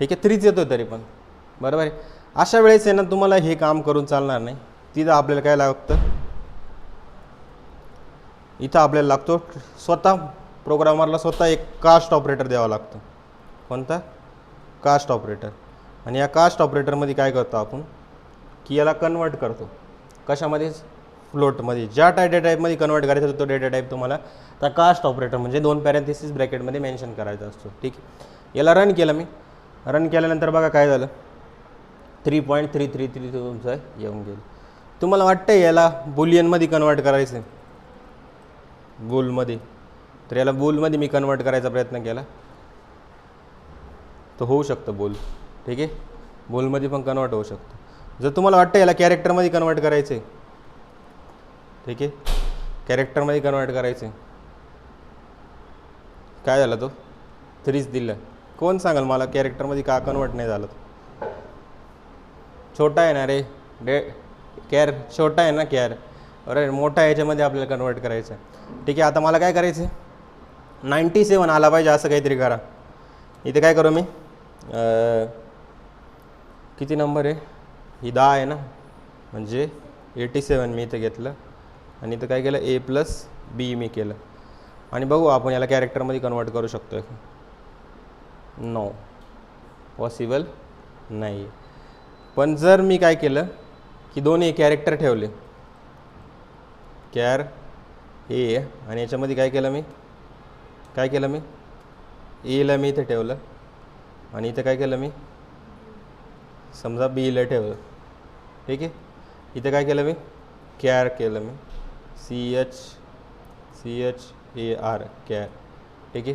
ठीक आहे. 3च येतो तरी पण. बरोबर आहे. अशा वेळेस आहे ना तुम्हाला हे काम करून चालणार नाही. तिथं आपल्याला काय लागतं? इथं आपल्याला लागतो स्वतः प्रोग्रामरला स्वतः एक कास्ट ऑपरेटर द्यावा लागतं. कोणता? Cast operator. आणि या कास्ट ऑपरेटरमध्ये काय करतो आपण की याला कन्वर्ट करतो. कशामध्ये? फ्लोटमध्ये. ज्या डेटा टाईपमध्ये कन्वर्ट करायचं तो डेटा टाईप तुम्हाला त्या कास्ट ऑपरेटर म्हणजे 2 पॅरेंथेसिस ब्रॅकेटमध्ये मेन्शन करायचा असतो. ठीक आहे. याला रन केलं मी. रन केल्यानंतर बघा काय झालं? 3.333 तुमचं येऊन गेलं. तुम्हाला वाटतं याला बुलियनमध्ये कन्वर्ट करायचं आहे? बुलमध्ये. तर याला बुलमध्ये मी कन्वर्ट करायचा प्रयत्न केला तर होऊ शकतं बुल. ठीक आहे. बुलमध्ये पण कन्वर्ट होऊ शकतं. जर तुम्हाला वाटतं याला कॅरेक्टरमध्ये कन्वर्ट करायचं आहे, ठीक आहे, कॅरेक्टरमध्ये कन्वर्ट करायचं आहे, काय झालं? तो 3च दिलं. कोण सांगाल मला कॅरेक्टरमध्ये का कन्वर्ट नाही झालं? छोटा आहे ना रे कॅर, छोटा आहे ना कॅर. अरे मोठा याच्यामध्ये आपल्याला कन्वर्ट करायचं आहे. ठीक आहे. आता मला काय करायचं आहे? 97 आला पाहिजे असं काहीतरी करा. इथे काय करू मी? किती नंबर आहे? ही 10 आहे ना, म्हणजे 87 मी इथं घेतलं. आणि इथं काय केलं? A+B मी केलं. आणि बघू आपण याला कॅरेक्टरमध्ये कन्वर्ट करू शकतो का? नो, पॉसिबल नाही. पण जर मी काय केलं की दोन्ही कॅरेक्टर ठेवले, कॅर ए, आणि याच्यामध्ये काय केलं मी? एला मी इथे ठेवलं. आणि इथं काय केलं मी? समजा बीला ठेवलं. ठीक आहे. इथं काय केलं मी? कॅर केलं मी. CHAR care. ठीक आहे.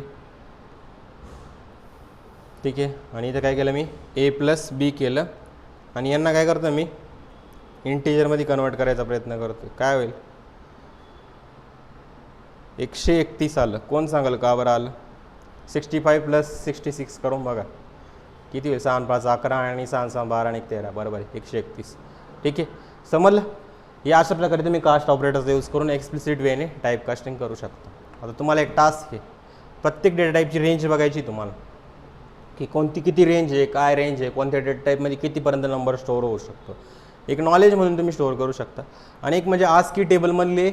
ठीक आहे. आणि इथं काय केलं मी? A+B केलं. आणि यांना काय करतो मी? इंटिजरमध्ये कन्वर्ट करायचा प्रयत्न करतो. काय होईल? 131 आलं. कोण सांगाल का बरं आलं? 65 + 66 करून बघा किती होईल? 6 5 11 आणि 6 6 12 आणि 13. बरोबर आहे, 131. ठीक आहे. समजलं? या अशा प्रकारे तुम्ही कास्ट ऑपरेटरचा यूज करून एक्सप्लिसिट वेने टाईप कास्टिंग करू शकता. आता तुम्हाला एक टास्क आहे, प्रत्येक डेटा टाईपची रेंज बघायची तुम्हाला. की कोणती किती रेंज आहे, काय रेंज आहे, कोणत्या डेट टाईपमध्ये कितीपर्यंत नंबर स्टोअर होऊ शकतो, एक नॉलेज म्हणून तुम्ही स्टोअर करू शकता. आणि एक म्हणजे ASCII टेबलमधले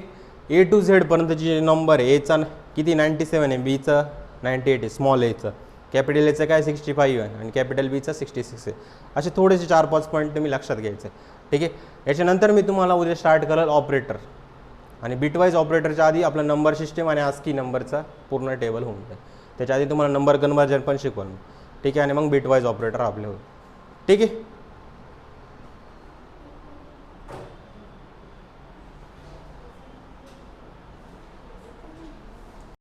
A to Z पर्यंतचे जे नंबर आहे, एचा किती 97 आहे, बीचा 98 आहे, स्मॉल एचं, कॅपिटल एचं काय 65 आहे आणि कॅपिटल बीचा 66 आहे. असे थोडेसे 4-5 पॉईंट तुम्ही लक्षात घ्यायचे. ठीक आहे. याच्यानंतर मी तुम्हाला उद्या स्टार्ट करेल ऑपरेटर, आणि बिटवाईज ऑपरेटरच्या आधी आपला नंबर सिस्टम आणि ASCII नंबरचा पूर्ण टेबल होऊन जाईल. त्याच्या आधी तुम्हाला नंबर कन्वर्जन पण शिकवून. ठीक आहे. आणि मग बिटवाईज ऑपरेटर आपले होईल. ठीक आहे.